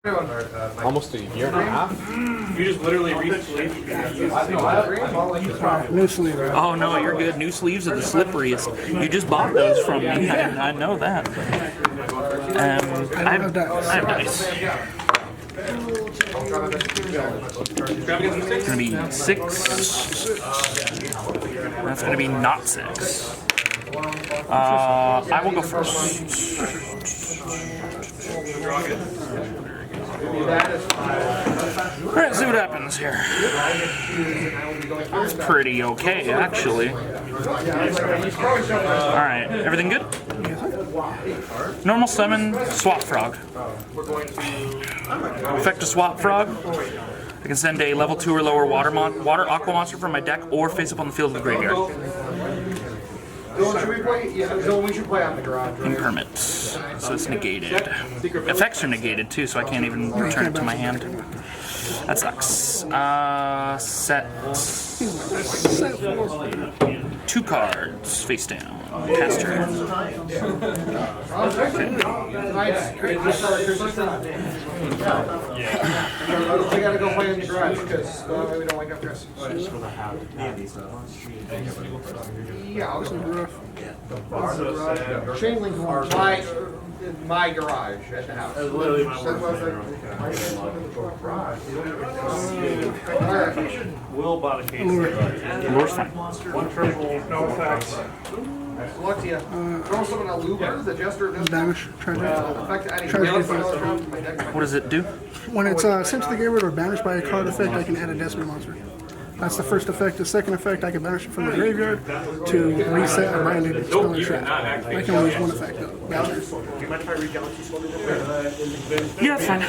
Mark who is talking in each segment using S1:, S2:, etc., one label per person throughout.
S1: Almost a year and a half.
S2: You just literally reached sleep.
S3: New sleeve.
S4: Oh no, you're good. New sleeves are the slipperiest. You just bought those from me. I know that. I have dice. It's gonna be 6. That's gonna be not 6. I will go first. Alright, see what happens here. It's pretty okay, actually. Alright, everything good? Normal summon, swap frog. Effect a swap frog. I can send a level 2 or lower water aqua monster from my deck or face up on the field of the graveyard.
S5: We should play on the garage.
S4: Impermanent, so it's negated. Effects are negated too, so I can't even return it to my hand. That sucks. Set 2 cards face down. Cast turn.
S5: We gotta go play in the garage because we don't wake up Chris. Yeah, I'll just chain link my garage at the house.
S2: Will bought a case.
S4: Lure's fine.
S2: One triple, no effects.
S5: Luck to you. Throw someone a Luber, the Jester does
S3: Damage.
S4: What does it do?
S3: When it's sent to the graveyard or banished by a card effect, I can add a Despia monster. That's the first effect. The second effect, I can banish it from the graveyard to reset a branded spell or trap. I can only use one effect though. Gotcha.
S4: Yeah, it's fine.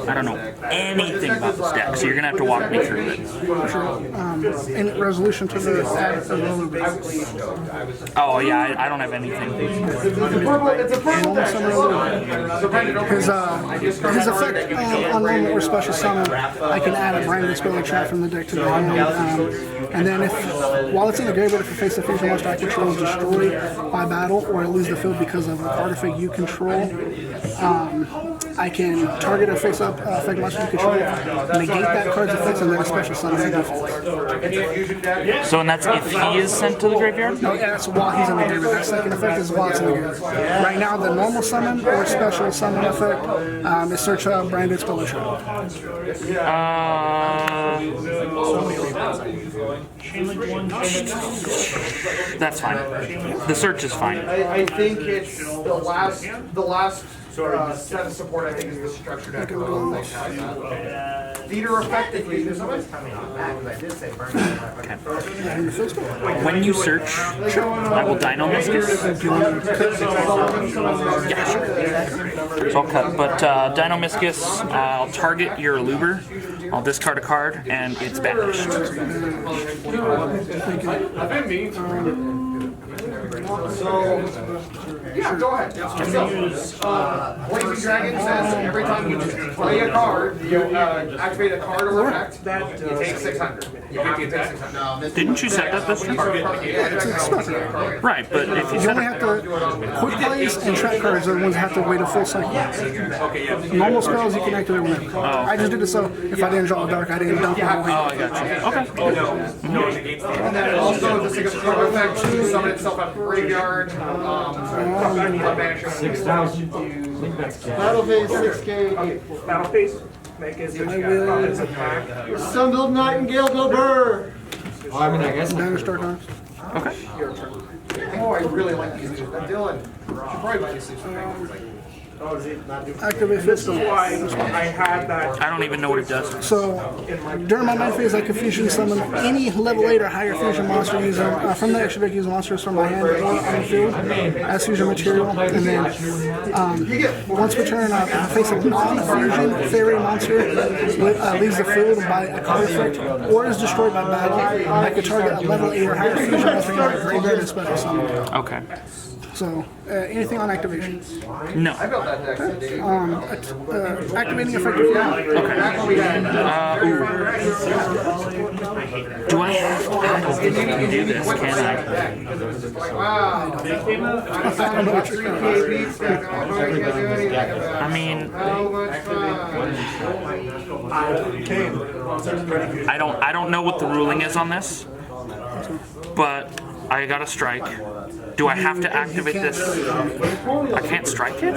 S4: I don't know anything about this deck, so you're gonna have to walk me through it.
S3: In resolution to the
S4: Oh yeah, I don't have anything.
S3: His effect on normal or special summon, I can add a branded spell or trap from the deck to the hand. And then while it's in the graveyard, if it faces a fusion monster I control is destroyed by battle or I lose the field because of an artifact you control, I can target a face-up effect monster you control, negate that card's effects, and then a special summon it.
S4: So and that's if he is sent to the graveyard?
S3: No, yeah, that's while he's in the graveyard. That second effect is while it's in the graveyard. Right now, the normal summon or special summon effect is search a branded spell or trap.
S4: That's fine. The search is fine.
S5: I think it's the last set of support. I think is the structure deck. Theater effectively. There's somebody coming on that because I did say burn.
S4: When you search, I will Dino Miscus. Yeah, sure. So I'll cut. But Dino Miscus, I'll target your Luber, I'll discard a card, and it's banished.
S5: So, yeah, go ahead. Blazing Dragon says every time you play a card, you activate a card or effect, you take 600. You take 600.
S4: Didn't you set that this time? Right, but if you
S3: You only have to quick plays and trap cards are the ones that have to wait a full cycle. Normal spells you can activate whenever. I just did it so if I didn't draw a dark, I didn't dump it all in.
S4: Oh, I got you. Okay.
S5: And then also the signature effect to summon itself at the graveyard.
S2: 6,000.
S5: Battle phase 6K.
S2: Battle phase. Make it attack.
S5: Sunbuild Nightingale Dober.
S3: Banish dark arms.
S4: Okay.
S5: Oh, I really like these dudes. Dylan, should probably buy these things.
S3: Activate Fist.
S2: I had that.
S4: I don't even know what it does.
S3: So, during my main phase, I can fusion summon any level 8 or higher fusion monster using, from the extra deck, using monsters from my hand or on the field as fusion material. And then, once per turn, if I face a non-fusion fairy monster leaves the field by a card effect or is destroyed by battle, I could target a level 8 or higher fusion monster from my graveyard and special summon.
S4: Okay.
S3: So, anything on activation?
S4: No.
S5: that deck today.
S3: Activating effective.
S5: That's what we had.
S4: Do I have to do this? Can I?
S5: Wow. I don't know what you're
S4: I mean, I don't know what the ruling is on this, but I got a strike. Do I have to activate this? I can't strike it?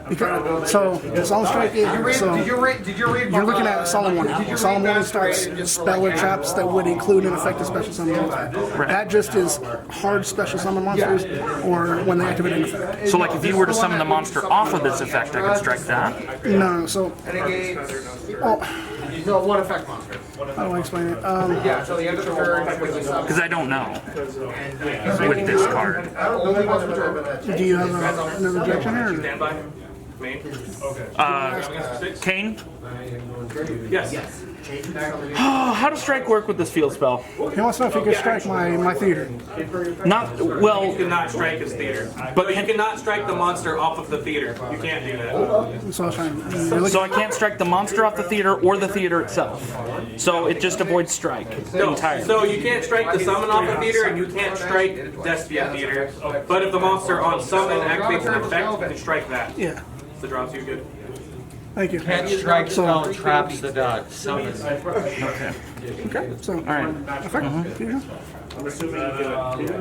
S3: Because, so, solid strike is, so,
S5: Did you read?
S3: you're looking at Solemn Warning. Solemn Warning starts spell or traps that would include an effective special summon monster. That just is hard special summon monsters, or when they activate an effect.
S4: So like if you were to summon the monster off of this effect, I could strike that?
S3: No, so, well,
S5: No, one effect monster.
S3: how do I explain it?
S5: Yeah, so the end of the turn, when you summon.
S4: Because I don't know with this card.
S5: Only once per turn.
S3: Do you have another objection here? or-
S2: Stand by. Main.
S4: Kane?
S2: Yes.
S4: How does strike work with this field spell?
S3: He wants to know if he could strike my theater.
S4: Not, well,
S2: You cannot strike his theater. But you cannot strike the monster off of the theater. You can't do that.
S3: So I was trying.
S4: so I can't strike the monster off the theater or the theater itself. So it just avoids strike entirely.
S2: So you can't strike the summon off the theater, and you can't strike Despia theater. But if the monster on summon activates an effect, you can strike that.
S3: Yeah.
S2: The draw too good.
S3: Thank you.
S1: Can't strike spell traps the summon.
S4: Okay.
S3: Okay. So,
S4: All right.
S3: effect. Fusion.
S2: I'm assuming you get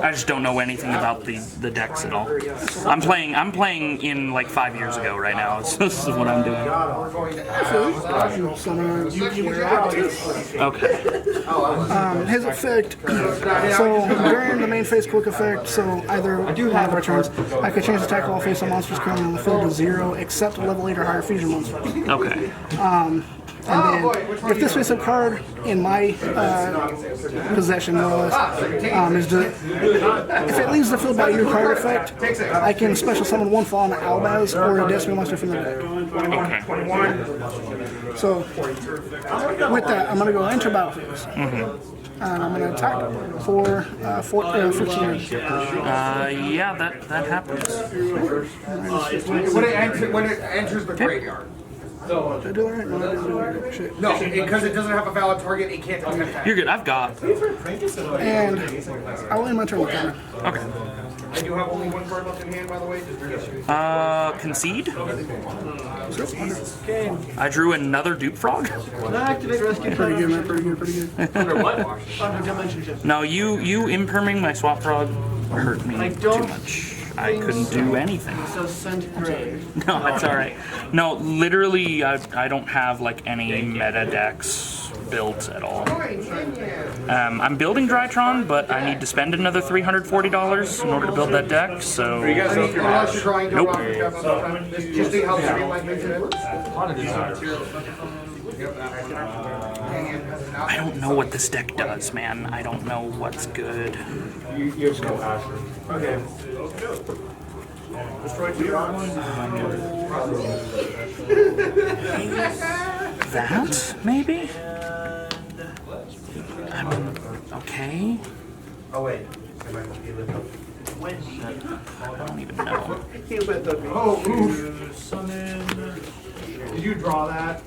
S4: I just don't know anything about the decks at all. I'm playing in like 5 years ago right now. This is what I'm doing. Okay.
S3: His effect. So during the main phase quick effect, so either one of our turns, I could change the attack roll face on monsters currently on the field to 0, except level 8 or higher fusion monsters.
S4: Okay.
S3: And then, if this face-up card in my possession, more or less, is if it leaves the field by your card effect, I can special summon one fall on an Albaz or a Despia monster from the deck.
S4: Okay.
S3: So, with that, I'm going to go enter battle phase. And I'm going to attack for 15 minutes.
S4: Yeah, that happens.
S5: When it enters the graveyard.
S3: Did I do that right? No, I didn't do that right. Shit.
S5: No, because it doesn't have a valid target, it can't attack.
S4: You're good. I've got.
S3: And I will end my turn with that.
S4: Okay.
S5: I do have only one card left in hand, by the way.
S4: Concede? I drew another dupe frog?
S3: Pretty good, man. Pretty good.
S2: under what?
S4: No, you imperming my swap frog hurt me too much. I couldn't do anything. No, that's alright. No, literally, I don't have like any meta decks built at all. I'm building Drytron, but I need to spend another $340 in order to build that deck, so...
S2: You guys know if you're
S5: Unless you're trying to
S4: Nope.
S5: just see how streamlined makes it.
S4: I don't know what this deck does, man. I don't know what's good.
S2: Okay. Destroy 2
S4: That, maybe? Okay.
S2: Oh wait.
S4: I don't even know.
S5: Did you draw that?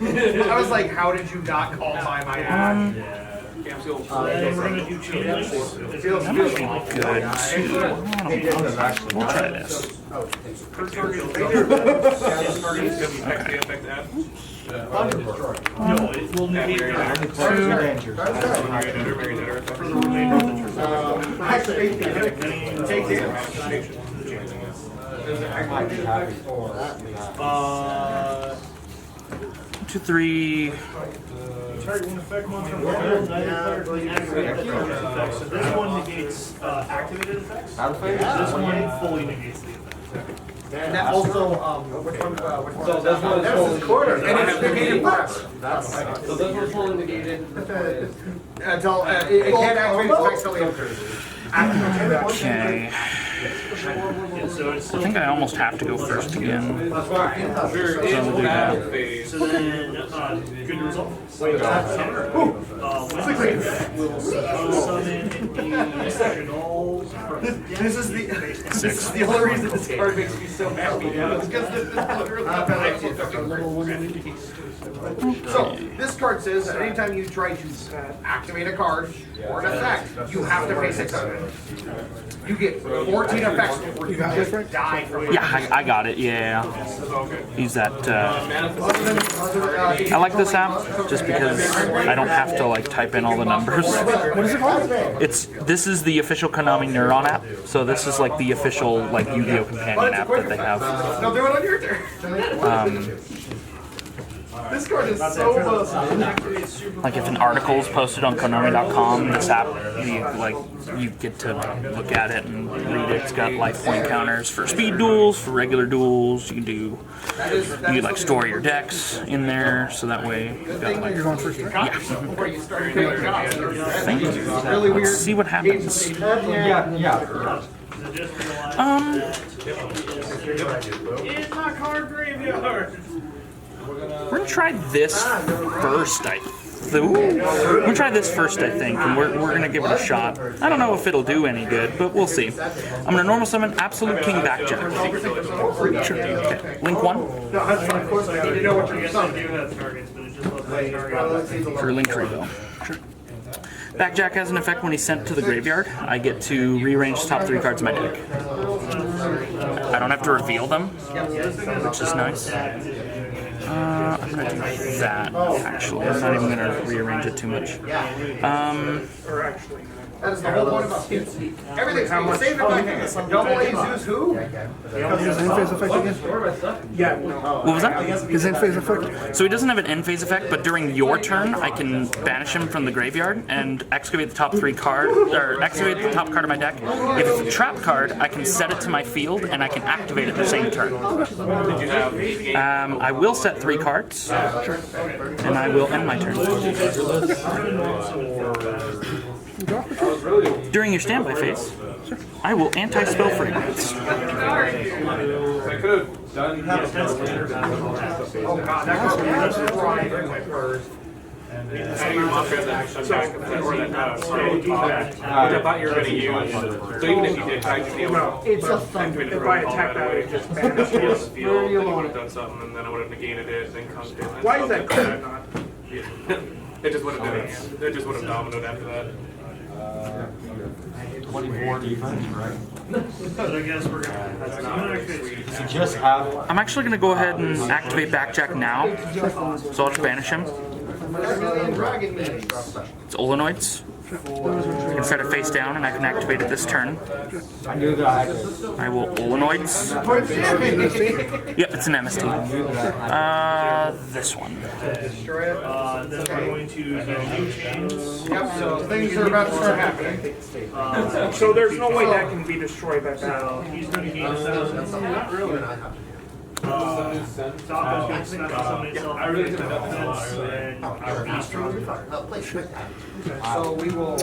S5: I was like, how did you not call by my ad?
S2: We're gonna do changes.
S5: It feels
S4: Good. We'll try this.
S2: First target is gonna be effect add.
S6: No, it will negate
S5: Take damage.
S4: 2, 3.
S6: target one effect monster on neither player can activate activated effects. So this one negates activated effects. This one fully negates the effect.
S5: And that also, which one?
S1: So this one's fully
S5: Quarter. And it's negated forever.
S1: So this one's fully negated.
S5: Until, it can't activate its effects till the end.
S4: Okay.
S6: Yeah, so it's
S4: I
S6: still,
S4: think I almost have to go first again.
S2: We're in battle phase.
S6: so then, good result. Will summon the original
S5: This is the only reason this card makes me so happy. It's because this is literally So this card says that anytime you try to activate a card or an effect, you have to pay 600. You get 14 effects before you just die from it.
S4: Yeah, I got it. Yeah. Use that. I like this app just because I don't have to like type in all the numbers.
S3: What is it called?
S4: This is the official Konami Neuron app. So this is like the official like Yu-Gi-Oh companion app that they have.
S5: No, do it on your turn. This card is so
S4: Like if an article is posted on Konami.com, this app, you get to look at it and read it. It's got life point counters for speed duels, for regular duels. You can like store your decks in there, so that way you've got like.
S3: You're going first. Right?
S4: Yeah. Thank you. Let's see what happens.
S6: It's my card graveyard.
S4: We're gonna try this first, we're gonna try this first, I think, and we're gonna give it a shot. I don't know if it'll do any good, but we'll see. I'm gonna normal summon Absolute King Backjack. Okay. Link 1 for Link 3 though. Sure. Backjack has an effect when he's sent to the graveyard. I get to rearrange the top 3 cards of my deck. I don't have to reveal them, which is nice. I'm gonna do that, actually. I'm not even gonna rearrange it too much.
S5: That is the whole point about skins. Everything's how much. Save it by hand. Double A Zeus who?
S3: His end phase effect again?
S5: Yeah, no.
S4: What was that?
S3: His end phase effect?
S4: So he doesn't have an end phase effect, but during your turn, I can banish him from the graveyard and excavate the top 3 card, or excavate the top card of my deck. If it's a trap card, I can set it to my field and I can activate it the same turn. I will set 3 cards, and I will end my turn. During your standby phase, I will anti-spell fragrance.
S5: Oh god, that goes right in my purse.
S2: I thought you were going to use. So even if you did, I just be able to.
S5: It's a thumb. If I attack that way, it just banishes
S2: Then
S5: it.
S2: you would have done something, and then I would have negated it, then conked it.
S5: Why is that card not?
S2: It just would have been. It just would have dominoed after that.
S1: 24 defense, right?
S6: So I guess we're gonna. That's not
S1: You just have.
S4: I'm actually going to go ahead and activate Backjack now, so I'll just banish him. It's Olenoids. You can set it face down, and I can activate it this turn.
S1: I knew that.
S4: I will Olenoids. Yep, it's an MST. This one.
S6: Then we're going to do new chains.
S5: Yep, so things are about to start happening. So there's no way that can be destroyed by battle.
S6: He's going to gain 7. Not really. I really didn't know.
S5: So we will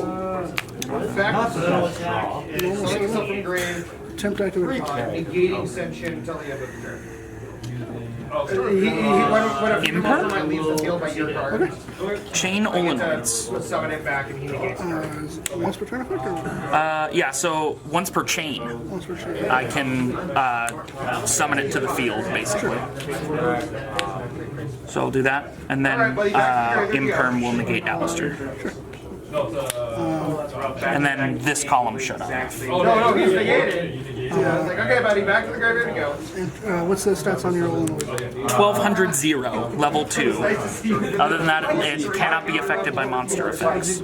S5: effect, selling yourself from grave,
S3: Attempt to activate.
S5: negating Senshin until the end of the turn. When a monster might leave the field by your card,
S4: Chain Olenoids.
S5: we'll summon it back and he negates it.
S3: Once per turn effect or
S4: Yeah, so once per chain,
S3: once per turn?
S4: I can summon it to the field, basically. So I'll do that, and then Imperm will negate Alistair. And then this column shut off.
S5: No, he's negated. I was like, okay, buddy, back to the graveyard to go.
S3: What's the stats on your Illinois?
S4: 1200 0, level 2. Other than that, it cannot be affected by monster effects.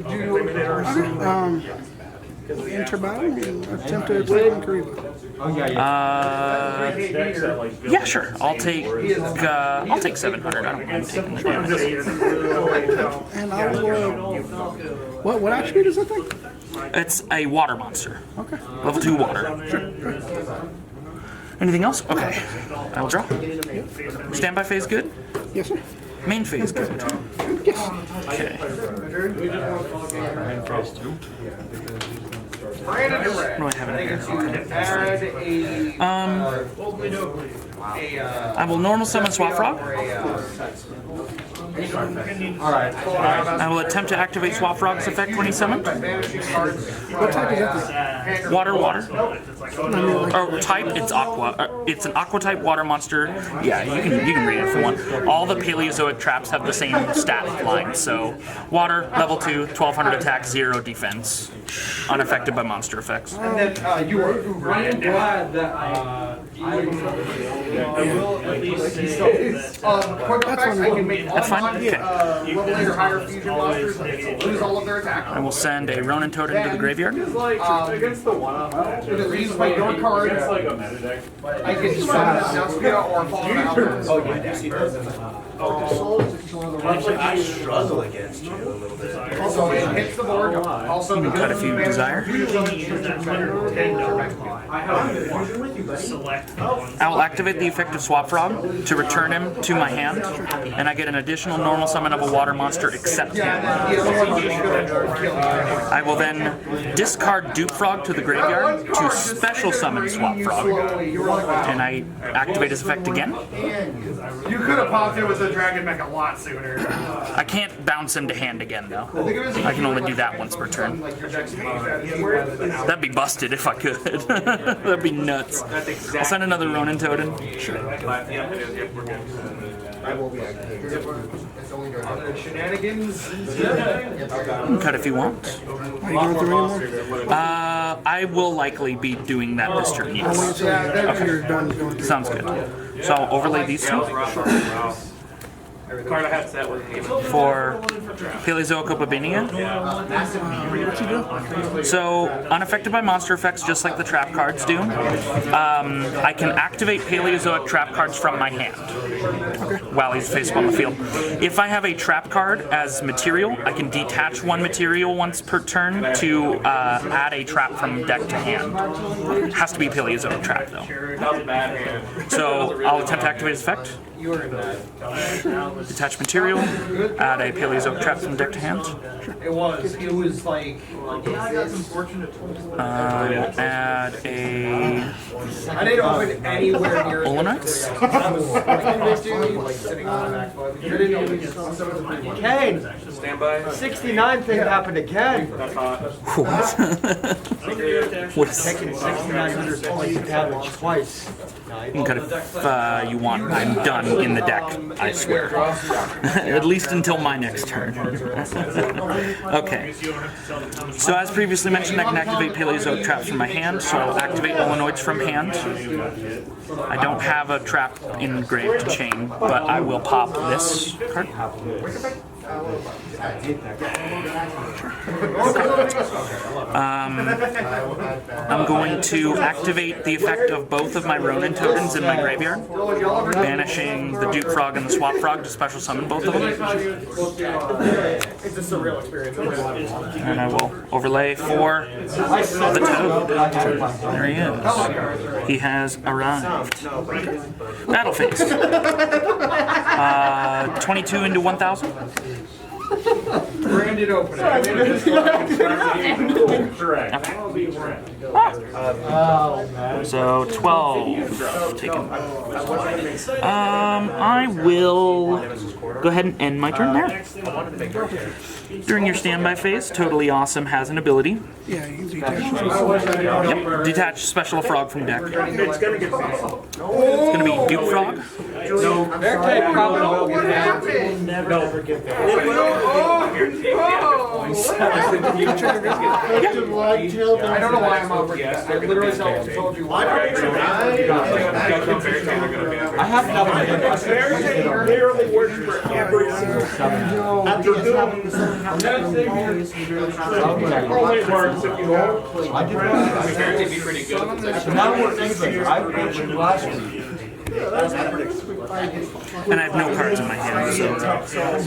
S3: Enter battle? Attempt to attack and Kariba.
S4: Yeah, sure. I'll take 700. I don't mind taking the damage.
S3: And I'll, what attribute is that thing?
S4: It's a water monster.
S3: Okay.
S4: Level 2 water. Anything else? Okay. I will draw. Standby phase good?
S3: Yes, sir.
S4: Main phase good.
S3: Yes.
S4: Okay.
S5: Brandon and Red.
S4: What do I have in here?
S5: Add
S4: I will normal summon Swap Frog.
S1: Alright.
S4: I will attempt to activate Swap Frog's effect when he's summoned.
S3: What type is that?
S4: Water. Or type, it's aqua. It's an aqua type water monster. Yeah, you can read it if you want. All the Paleozoic traps have the same stat line. So, water, level 2, 1200 attack, 0 defense. Unaffected by monster effects.
S5: And then you are
S1: I'm glad that I
S6: will at least say that
S5: quick effects, I can make
S4: That's fine. Okay.
S5: level 8 or higher fusion monsters lose all of their attack.
S4: I will send a Ronin Totem into the graveyard.
S6: against the one-off,
S5: If it leaves my your card,
S6: it's like a meta deck.
S5: I can summon a Despia or fall out.
S7: Oh, yeah, Despia. Actually, I struggle against you a little bit.
S5: So it hits the board. Also,
S4: Cut if you desire.
S6: Select.
S4: I will activate the effect of Swap Frog to return him to my hand, and I get an additional normal summon of a water monster except him. I will then discard Dupe Frog to the graveyard to special summon Swap Frog, and I activate his effect again.
S5: You could have popped it with the Dragon Mech a lot sooner.
S4: I can't bounce him to hand again though. I can only do that once per turn. That'd be busted if I could. That'd be nuts. I'll send another Ronin Totem.
S5: Shenanigans.
S4: Cut if you want.
S3: Are you going through anymore?
S4: I will likely be doing that this turn, yes.
S3: After you're done going through.
S4: Sounds good. So I'll overlay these two
S2: Card I had set was
S4: for Paleozoic Opabinia. So, unaffected by monster effects, just like the trap cards do, I can activate Paleozoic trap cards from my hand while he's face on the field. If I have a trap card as material, I can detach one material once per turn to add a trap from deck to hand. It has to be Paleozoic trap though. So I'll attempt to activate his effect. Detach material, add a Paleozoic trap from deck to hand.
S5: It was like.
S4: Add a
S5: I didn't open anywhere near.
S4: Olenites.
S8: Kane,
S2: stand by.
S8: 69 thing happened again.
S4: What? What is
S8: Taking 6,900 points of damage twice.
S4: You can cut if you want. I'm done in the deck, I swear. At least until my next turn. Okay. So as previously mentioned, I can activate Paleozoic traps from my hand, so I'll activate Olenoids from hand. I don't have a trap engraved to chain, but I will pop this card. I'm going to activate the effect of both of my Ronin tokens in my graveyard, banishing the Duke Frog and the Swap Frog to special summon both of them.
S5: It's a surreal experience.
S4: And I will overlay for the Toad. There he is. He has arrived. Battle phase. 22 into 1,000.
S5: Branded opener.
S6: Correct.
S4: So 12 taken. I will go ahead and end my turn there. During your standby phase, Totally Awesome has an ability.
S3: Yeah, you can detach.
S4: Yep, detach special frog from deck.
S6: It's gonna get
S4: It's gonna be Duke Frog.
S5: I don't know why I'm over here. I literally told you why.
S8: I have nothing.
S6: Literally works for every single after doing only works if you go.
S8: Now we're even. I mentioned last week.
S4: And I have no cards in my hand, so you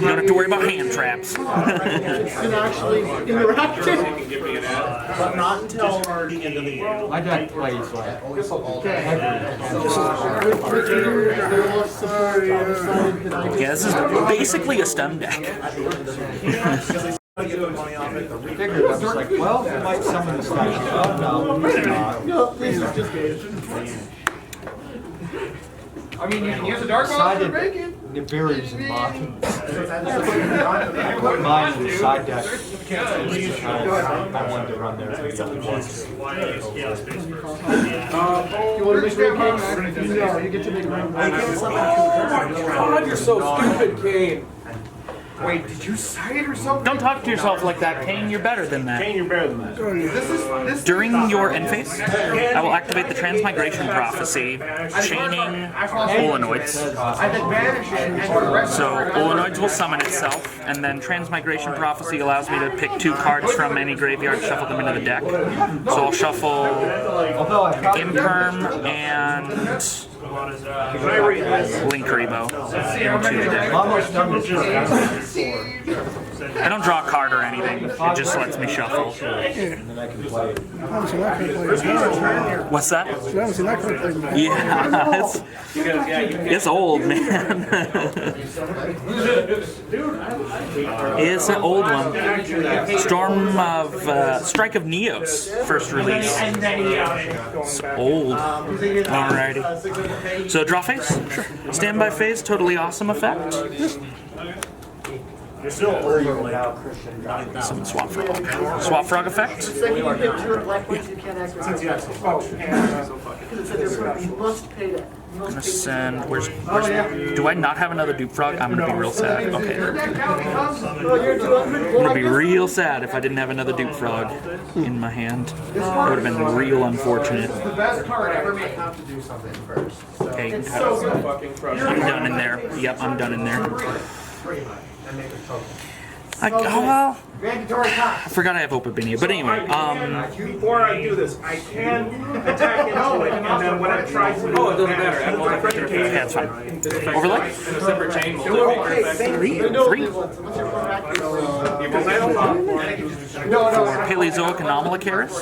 S4: don't have to worry about hand traps.
S3: Can actually interact.
S7: But not until the end of the year.
S8: My deck plays like.
S4: Yeah, this is basically a stun deck.
S8: Figured I was like, well, I might summon this guy. Oh no, maybe not.
S5: I mean, you can use a dark monster to
S8: Decided
S5: make it.
S8: it varies in mine. I put mine in the side deck. I wanted to run there for the other ones.
S5: You want to make pancakes? No, you get to make pancakes.
S2: Oh my god, you're so stupid, Kane.
S5: Wait, did you cite or something?
S4: Don't talk to yourself like that, Kane. You're better than that.
S6: You're better than that.
S5: This
S4: During your end phase, I will activate the Transmigration Prophecy, chaining Olenoids.
S5: I then banish it and the rest
S4: So Olenoids will summon itself, and then Transmigration Prophecy allows me to pick 2 cards from any graveyard, shuffle them into the deck. So I'll shuffle
S8: Although I thought
S4: Imperm and Linkuriboh into the deck.
S8: I'm almost done with this.
S4: I don't draw a card or anything, it just lets me shuffle.
S8: And then I can play it.
S3: I haven't seen that kind of play.
S4: What's that?
S3: I haven't seen that kind of play.
S4: Yeah, it's old, man. It's an old one. Storm of Strike of Neos, first release. It's old. Alrighty. So draw phase, standby phase, totally awesome effect.
S6: You're still over without
S4: Some swap frog. Swap frog effect.
S9: It's like you can pick 2 black ones you can't activate. Because it said there's one you must pay that. You
S4: I'm
S9: must
S4: gonna
S9: pay
S4: send. Where's? Do I not have another dupe frog? I'm gonna be real sad. Okay. I'm gonna be real sad if I didn't have another dupe frog in my hand. That would have been real unfortunate.
S5: the best card ever made.
S7: Have to do something first.
S4: Okay,
S9: It's so good.
S4: I'm done in there. Yep, I'm done in there.
S7: Pretty much. And make a token.
S4: Oh well,
S7: Mandatory cost.
S4: I forgot I have Opabinia. But anyway,
S6: Before I do this, I can attack into it, and then when I try to...
S2: Oh, it doesn't matter. Add multi-character
S4: yeah,
S2: effects.
S4: that's fine. Overlay?
S2: In a separate chain, multi-character effects.
S4: 3.
S5: No.
S4: Paleozoic Anomalocaris.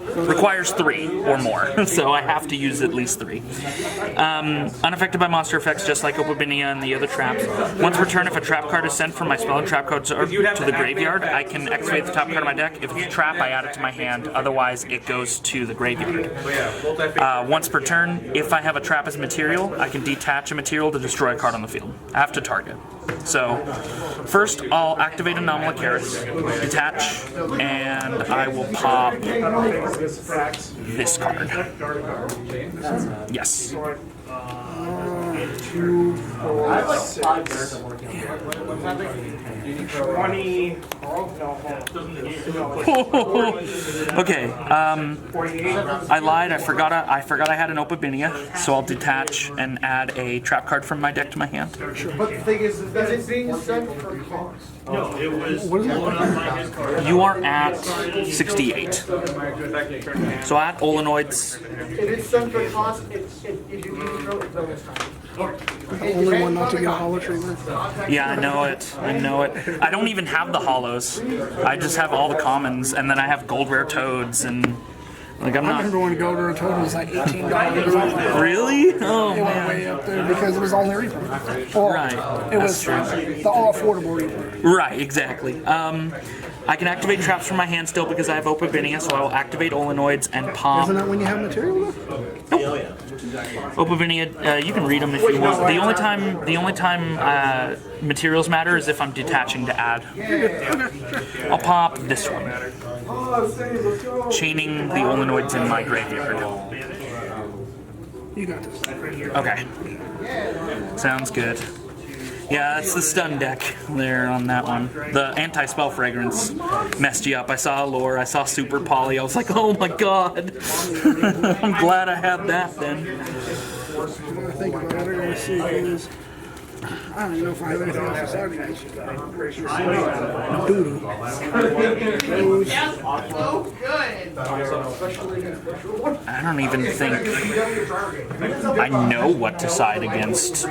S4: Requires 3 or more, so I have to use at least 3. Unaffected by monster effects, just like Opabinia and the other traps. Once per turn, if a trap card is sent from my spell and trap cards to the graveyard, I can activate the top card of my deck. If it's a trap, I add it to my hand. Otherwise, it goes to the graveyard. Once per turn, if I have a trap as a material, I can detach a material to destroy a card on the field. I have to target. So, first I'll activate Anomalocaris, detach, and I will pop this card. Yes.
S6: I have like 5 pairs I'm working on.
S4: Okay. I lied. I forgot I had an Opabinia, so I'll detach and add a trap card from my deck to my hand.
S5: But the thing is that it's being sent for cost.
S6: No, it was blown up by his card.
S4: You are at 68. So I add Olenoids.
S9: If it's sent for cost, if you do throw it, bonus time.
S3: The only one not to get a hollow treatment.
S4: Yeah, I know it. I know it. I don't even have the hollows. I just have all the commons, and then I have gold rare toads, and like I'm
S3: I
S4: not.
S3: remember when Gold Rare Toad was like $18.
S4: Really? Oh
S3: It went
S4: man.
S3: way up there because it was only reprint. Or
S4: Right,
S3: it
S4: that's
S3: was
S4: true.
S3: the all affordable reprint.
S4: Right, exactly. I can activate traps from my hand still because I have Opabinia, so I will activate Olenoids and pop.
S3: Isn't that when you have material?
S4: Opabinia, you can read them if you want. The only time materials matter is if I'm detaching to add. I'll pop this one, chaining the Olenoids in my graveyard.
S3: You got this.
S4: Okay, sounds good. Yeah, that's the stun deck there on that one. The anti-spell fragrance messed you up. I saw Allure, I saw Super Poly. I was like, oh my god. I'm glad I had that then.
S3: I think about it. I gotta see things. I don't even know if I have anything else to say against you. Doodoo.
S5: So good.
S4: I don't even think I know what to side against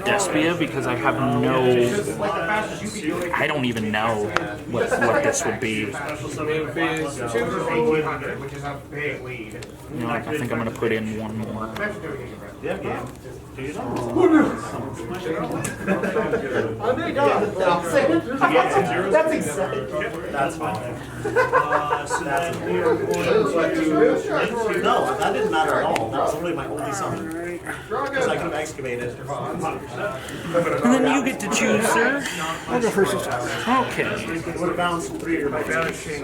S4: Despia because I have no. I don't even know what this would be.
S5: Phase 200, which is a big lead.
S4: You know, I think I'm gonna put in one more.
S9: That's exciting.
S6: That's fine. So then we are going to... No, that didn't matter at all. That was literally my only summon. Because I can excavate it.
S4: And then you get to choose, sir.
S3: I'll go first this time.
S4: Okay.
S6: It would have balanced 3 or my vanishing.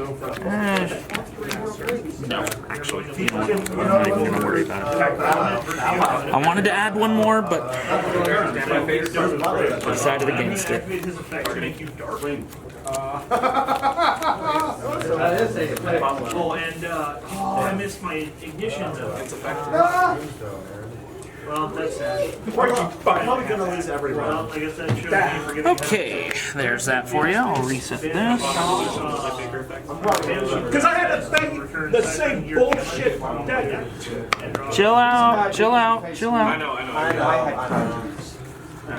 S4: No, actually, you know what? I'm not even gonna worry about it. I wanted to add one more, but I decided against it.
S6: His effect to make you dark. Oh, and I missed my ignition though. Well, that's sad. I'm probably gonna lose everyone. Well, I guess that shows me for giving
S4: Okay, there's that for you. I'll reset this.
S6: Because I had to bang the same bullshit deck.
S4: Chill out, chill out, chill
S2: I
S4: out.
S2: know.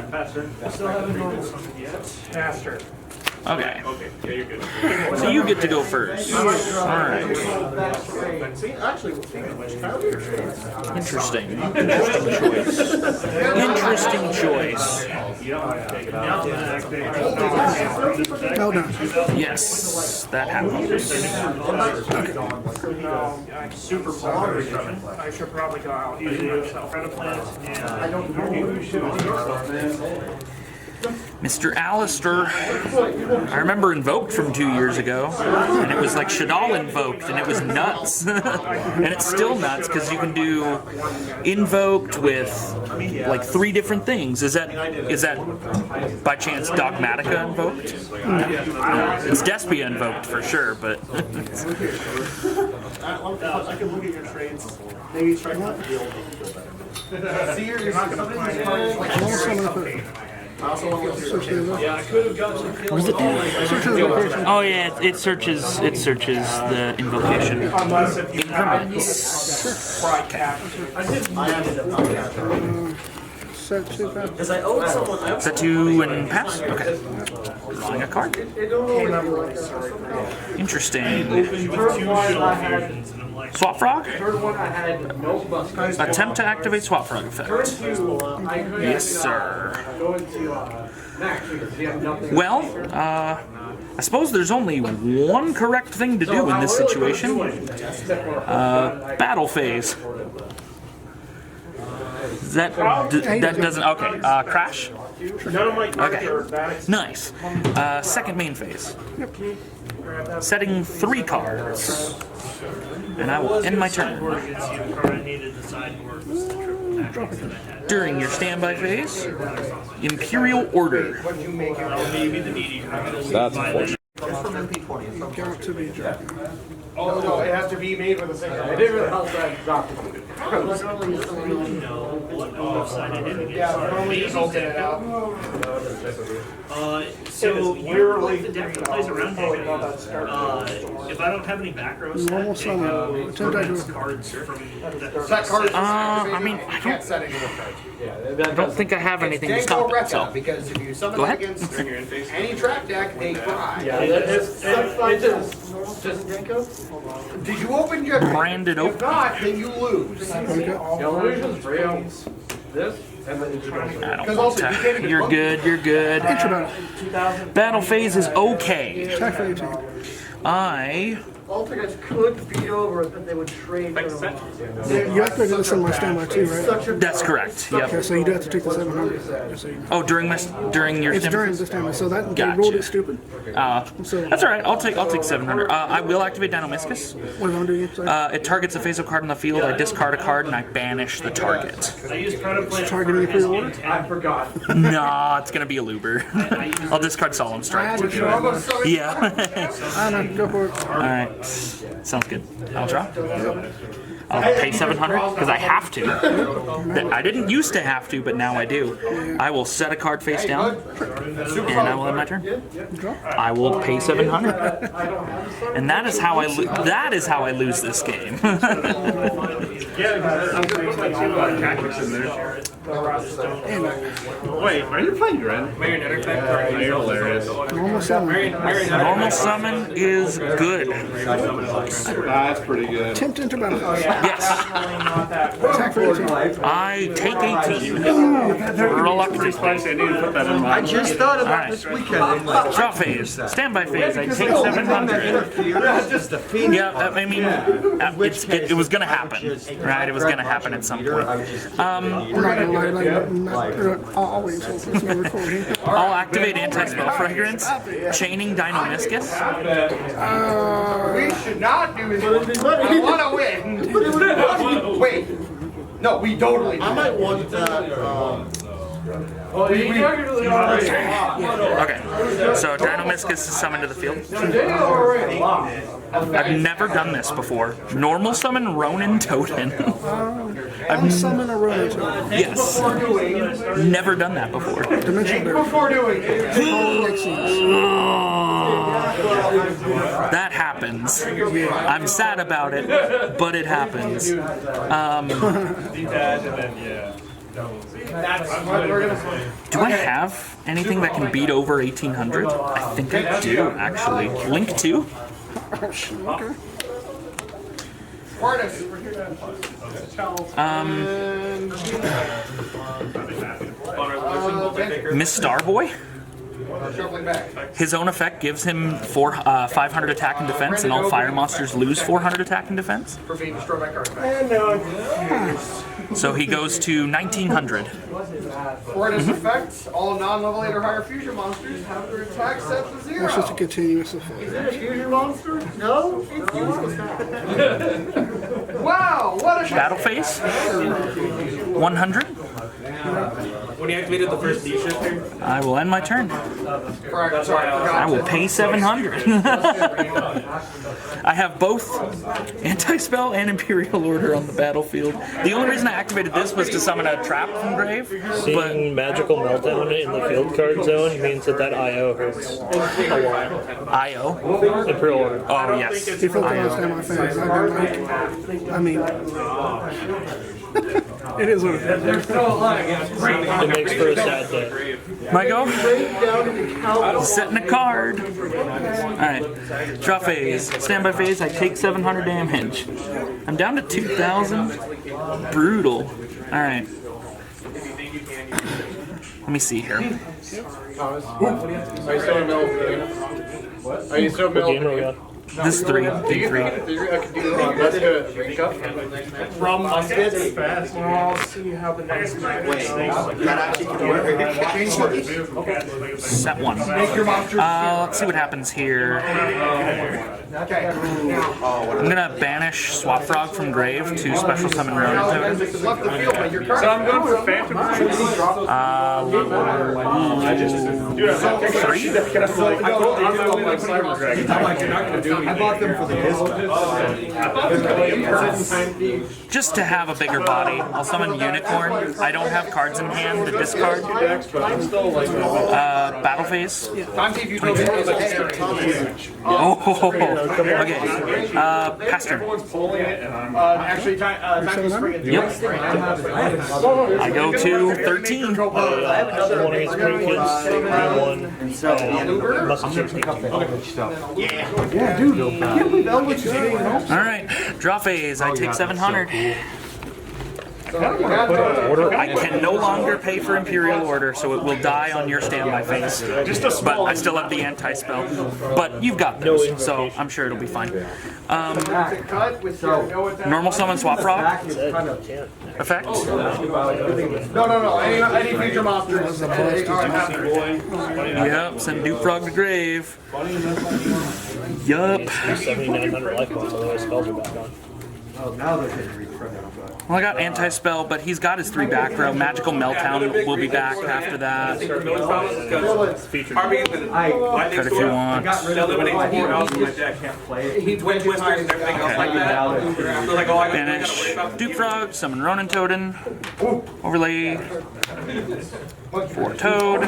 S6: Faster. I still haven't normal summoned yet. Faster.
S4: Okay,
S2: Okay, yeah, you're good.
S4: so you get to go first. Alright.
S6: Actually, speaking of which, how are your trades?
S4: Interesting. Interesting choice. Interesting choice.
S3: Well done.
S4: Yes, that happens.
S6: Super boring. I should probably go out. Usually, I don't know.
S4: Mr. Alistair, I remember Invoked from 2 years ago, and it was like Shadal Invoked, and it was nuts. And it's still nuts because you can do Invoked with like 3 different things. Is that by chance Dogmatica Invoked? It's Despia Invoked for sure, but
S6: I can look at your trades. Maybe try not to deal with it.
S5: See, you're not going to play this card like
S3: I'll summon a foot.
S6: Yeah, I could have gotten some kills.
S4: what does it do?
S3: Search his location.
S4: Oh yeah, it searches the invocation. Impermanence.
S3: Set 2 pass.
S7: Because I owed someone.
S4: Set 2 and pass? Okay. Drawing a card. Interesting. Swap Frog? Attempt to activate Swap Frog effect. Yes, sir. Well, I suppose there's only one correct thing to do in this situation. Battle phase. That doesn't, okay, crash? Okay, nice. Second main phase. Setting 3 cards. And I will end my turn. During your standby phase, Imperial Order.
S8: That's unfortunate.
S3: Count to be joking.
S5: Oh, no, it has to be made with a single. It didn't really help that document. Yeah, normally just open it out.
S6: So you're like the deck that plays around deck. If I don't have any back rows,
S3: Normal summon. Attempt to activate.
S6: cards from
S5: Set cards.
S4: I mean,
S5: you can't set any more cards.
S4: I don't think I have anything to stop it, so.
S5: Because if you summon
S4: Go
S5: it
S4: ahead.
S5: against any trap deck, they cry. Did you open your
S4: Branded
S5: If
S4: open.
S5: not, then you lose.
S4: I don't want to. You're good, you're good. Battle phase is okay.
S3: Attack for 18.
S4: I
S9: Alternates could beat over it, but they would trade.
S3: You have to get this in my standby too, right?
S4: That's correct. Yep.
S3: Okay, so you do have to take the 700. Just so you know.
S4: Oh, during your
S3: It's
S4: standby
S3: during
S4: phase?
S3: this time, so that they
S4: Gotcha.
S3: ruled it stupid.
S4: That's all right. I'll take 700. I will activate Dynamiscus.
S3: What do you want to do? Sorry.
S4: It targets a face-up card on the field. I discard a card and I banish the target.
S6: I use Protoplane.
S3: Targeting for your order?
S6: I forgot.
S4: Nah, it's gonna be a looper. I'll discard Solemn Strike. Yeah.
S3: I don't know, go for it.
S4: All right. Sounds good. I'll draw. I'll pay 700 because I have to. I didn't used to have to, but now I do. I will set a card face down, and I will end my turn. I will pay 700, and that is how I lose this game.
S8: Wait, are you playing Gren? You're hilarious.
S3: Normal summon.
S4: Normal summon is good.
S8: That's pretty good.
S3: Attempt to enter battle.
S4: Yes.
S3: Attack for 18.
S4: I take 18. Reluctantly.
S7: I just thought
S4: All
S7: about
S4: right.
S7: this weekend.
S4: Draw phase. Standby phase. I take 700.
S7: Just a fiend.
S4: Yeah, I mean, it was gonna happen, right? It was gonna happen at some point. point.
S3: I'm not gonna lie, I'll wait until there's no recording.
S4: I'll activate anti-spell fragrance, chaining Dino-Miscus.
S5: We should not do this. I want to win. Wait. No, we totally do.
S7: I might want that.
S4: Okay, so Dino-Miscus is summoned to the field. I've never done this before. Normal summon Ronin Totem.
S3: I'll summon a Ronin Totem.
S4: Yes. Never done that before.
S3: Dimensional Bear.
S5: Before doing it.
S4: That happens. I'm sad about it, but it happens. Do I have anything that can beat over 1800? I think I do, actually. Link 2?
S3: Okay.
S4: Miss Starboy?
S5: Shuffling back.
S4: His own effect gives him 500 attack and defense, and all fire monsters lose 400 attack and defense.
S5: For being destroyed by card.
S4: So he goes to 1900.
S5: For this effect, all non-level 8 or higher fusion monsters have their attack set to 0.
S3: It's just a continuous effect.
S9: Is that a fusion monster? No, it's useless.
S5: Wow, what a
S4: Battle phase? 100.
S2: When you activated the first D-shifter,
S4: I will end my turn.
S5: Sorry,
S4: I will pay 700. I have both Anti-Spell and Imperial Order on the battlefield. The only reason I activated this was to summon a trap from Grave.
S6: Seeing Magical Meltdown in the field card zone means that IO hurts a lot.
S4: IO?
S6: Imperial Order.
S4: Oh, yes.
S3: If you don't understand my fans, I've been like, I mean, it is what it is.
S6: It makes for a sad day.
S4: My go? Setting a card. Alright. Draw phase. Standby phase. I take 700 damage. I'm down to 2,000. Brutal. Alright. Let me see here.
S8: Are you still
S6: What game are we on?
S4: This 3. D3.
S8: Let's do it.
S6: From muskets. I'll see how the next
S4: Set 1. Let's see what happens here.
S5: Okay.
S4: I'm gonna banish Swap Frog from Grave to special summon Ronin Token.
S5: Left the field, but your card.
S6: So I'm going for Phantom.
S8: I bought them for the
S4: Just to have a bigger body, I'll summon Unicorn. I don't have cards in hand to discard. Battle phase.
S5: Time to you don't
S4: Oh, okay. Pass turn.
S5: actually, time to spring it.
S4: Yep. I go to 13.
S6: One against Green Kids, Green 1, Musket 18.
S4: Alright, draw phase. I take 700. I can no longer pay for Imperial Order, so it will die on your standby phase. But I still have the anti-spell. But you've got those, so I'm sure it'll be fine. Normal summon Swap Frog. Effect.
S5: No. Any future monsters.
S4: Yep, send Duke Frog to Grave. Yup.
S6: 7,900 life points, otherwise spells are back on.
S4: Well, I got anti-spell, but he's got his 3 back row. Magical Meltdown will be back after that. Cut if you want. Banish Duke Frog, summon Ronin Totem, overlay 4 Toad,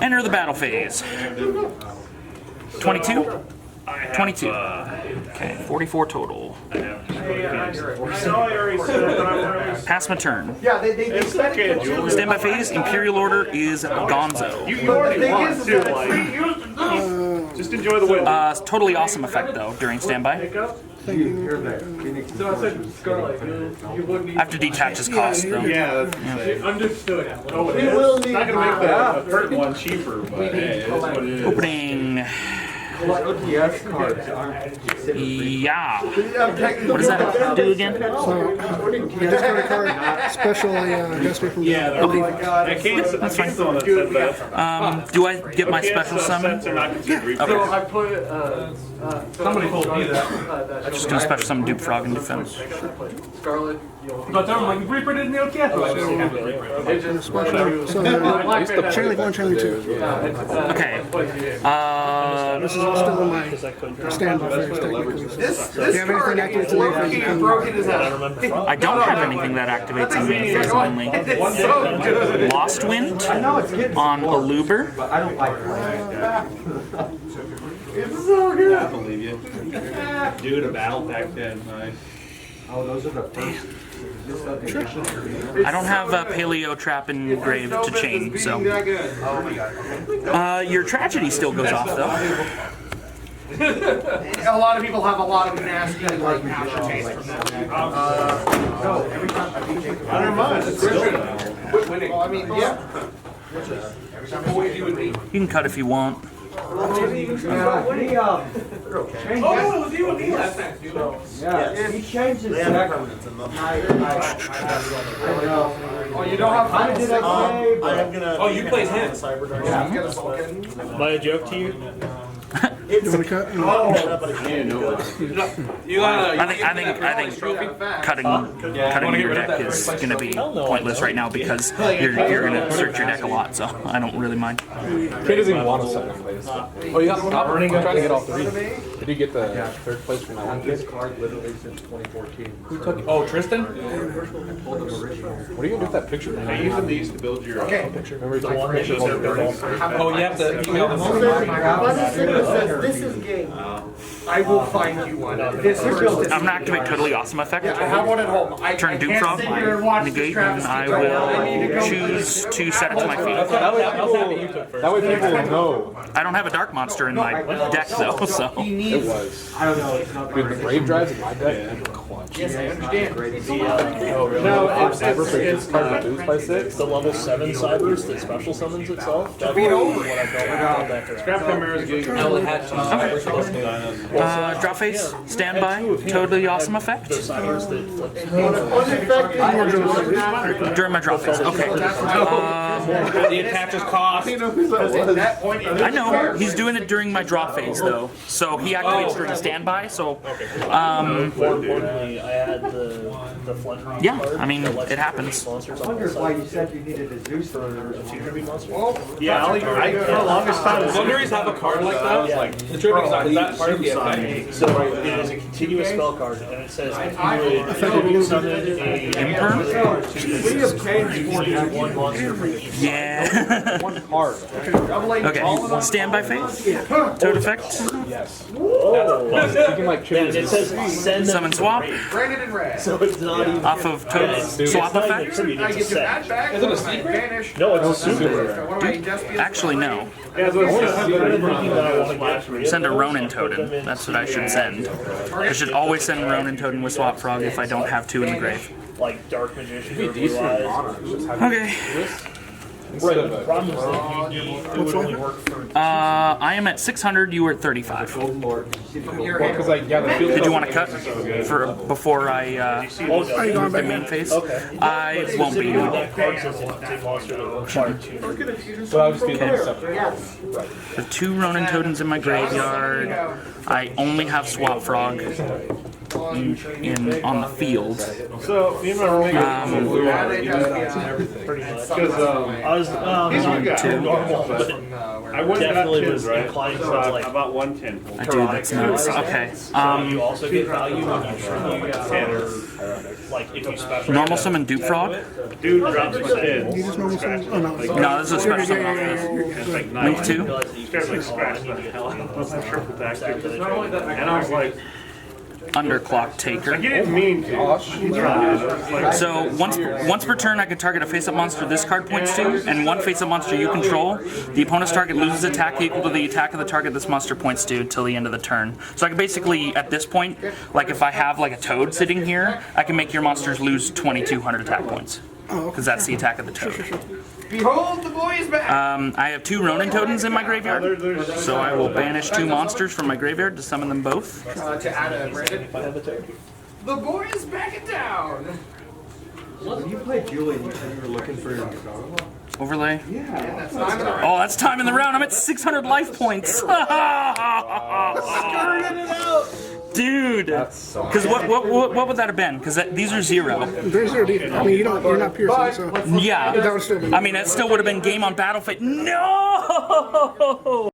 S4: enter the battle phase. 22? 22. Okay, 44 total. Pass my turn.
S5: Yeah, they
S4: Standby phase, Imperial Order is Gonzo.
S6: Just enjoy the win.
S4: Totally awesome effect though during standby. I have to detach his cost though.
S6: Yeah, understood. Oh, it is. It's not going to make the third one cheaper, but hey, it is what it is.
S4: Opening
S8: OTS cards aren't.
S4: Yeah. What does that do again?
S3: So you discard a card, special Despia from
S4: That's fine. Do I get my special summon? Okay.
S1: I put somebody told me that.
S4: Just gonna special summon Dupe Frog in defense.
S1: Scarlet. But I'm like reprinted in the OTS.
S3: special. So chain link 1, chain link 2.
S4: Okay.
S3: This is all still in my standby phase technically. Do you have anything activated in main phase? You can-
S4: I don't have anything that activates in main phase only. Lost Wind on Aluber.
S8: But I don't like it.
S1: I believe you. Dude, a battle pack then. Nice.
S8: Oh, those are the first.
S4: I don't have a Paleo Trap and Grave to chain, so. Your Tragedy still goes off, though.
S5: A lot of people have a lot of nasty like aftertaste from that. Every time I beat Jacob.
S2: I don't mind. It's still winning.
S5: Well, I mean, yeah. Every time I beat Jacob.
S4: You can cut if you want.
S1: Oh, it was you and me last night, dude.
S8: Yeah, he changed his deck.
S5: Oh, you don't have time to do that.
S2: Oh, you played him.
S6: By a joke to you?
S3: You want to cut?
S2: You gotta.
S4: I think cutting your deck is going to be pointless right now because you're going to search your deck a lot, so I don't really mind.
S10: Kid doesn't even want to second place. Oh, you got the top? I'm trying to get off 3. Did you get the third place from that one kid?
S8: Card literally since 2014.
S10: Who took it? Oh, Tristan?
S8: I pulled them original.
S10: What are you going to do with that picture?
S1: I use these to build your
S10: Picture. Remember you took
S6: one
S10: the picture?
S6: that
S10: Oh, you have to email them.
S9: This is game.
S5: I will find you one. This
S4: I'm going to activate Totally Awesome Effect.
S5: I have one at home.
S4: Turn Dupe Frog, negate, and I will choose to set it to my feet.
S10: That way people will know.
S4: I don't have a Dark Monster in my deck, though, so.
S10: It was. I don't know. Dude, the Brave Drives in my deck, clutch.
S5: Yes, I understand.
S6: No,
S10: It's card reduced by 6.
S6: the level 7 cybers that special summons itself. That's
S5: Beat over.
S6: what I don't about that.
S1: scrap cameras.
S4: Draw face, standby, Totally Awesome Effect.
S6: Cybers that flip.
S4: During my draw phase, okay.
S2: The attaches cost.
S5: At that point,
S4: I know, he's doing it during my draw phase, though. So he activates during standby, so.
S6: More importantly, I had the Flundery
S4: Yeah,
S6: card
S4: I mean,
S6: that lets
S4: it happens.
S6: monsters
S8: I
S6: on
S8: wonder
S6: the
S8: why
S6: side
S8: you said you needed a Zeus
S6: for a future being monster.
S1: Yeah, I for the longest time.
S2: Wonderies have a card like that.
S6: Yeah.
S2: Like the tripping side. Is that part of the effect?
S6: So it is a continuous spell card, and it says if you would summon a
S8: We have changed
S6: one monster from each.
S4: Yeah.
S10: One card.
S4: Okay, standby phase, Toad Effect,
S10: You can like chip
S6: And it says send them
S4: Summon Swap,
S5: branded in red.
S6: So it's not even
S4: off of Toad's Swap
S6: not even a
S4: Effect.
S6: tribute,
S5: I
S6: it's a
S5: get your
S6: set.
S5: hat back. Is it a secret? Vanish.
S6: No, it's a super.
S5: What am I, Despia?
S4: Actually, no.
S6: Send
S4: Send a Ronin Totem. That's what I should send. I should always send Ronin Totem with Swap Frog if I don't have 2 in the grave.
S6: like Dark Magician or Blue Eyes.
S4: Okay.
S6: The problem is that you would only work for.
S4: I am at 600. You were at 35.
S10: because like yeah, the field.
S4: Did you want to cut for before I the main phase? I won't be.
S6: That card says it's a monster that requires 2.
S10: So I'll just be like separate.
S4: The 2 Ronin Totems in my graveyard. I only have Swap Frog in on the field.
S1: So me and my roommate
S5: Pretty
S1: because
S6: I was normal, but
S1: I went
S6: definitely
S1: back
S6: was
S1: to
S6: inclined towards like.
S1: about 110.
S4: I do. That's nice. Okay.
S6: You also get value when you standard. Like if you special.
S4: Normal summon Dupe Frog.
S1: Dude drops his head.
S3: You just normal summon? Oh, no.
S4: No, this is a special summon off this.
S1: It's like
S4: Link 2.
S1: Scares like scratch the hell out of the triple attack. And I was like,
S4: Underclock
S1: he
S4: Taker.
S1: didn't mean to.
S4: So once per turn, I can target a face-up monster this card points to, and 1 face-up monster you control. The opponent's target loses attack equal to the attack of the target this monster points to till the end of the turn. So I can basically, at this point, like if I have like a Toad sitting here, I can make your monsters lose 2,200 attack points. Because that's the attack of the Toad.
S5: Behold, the boy is back.
S4: I have 2 Ronin Totems in my graveyard, so I will banish 2 monsters from my graveyard to summon them both.
S5: To add a Brandon. The boy is back in town.
S8: When you played Julian, you said you were looking for your
S4: Overlay.
S5: That's time in the round.
S4: Oh, that's time in the round. I'm at 600 life points. Dude. Because what would that have been? Because these are 0.
S3: There's no defense. I mean, you're not piercing, so
S4: Yeah.
S3: that would still be.
S4: I mean, it still would have been game on Battlefield. No!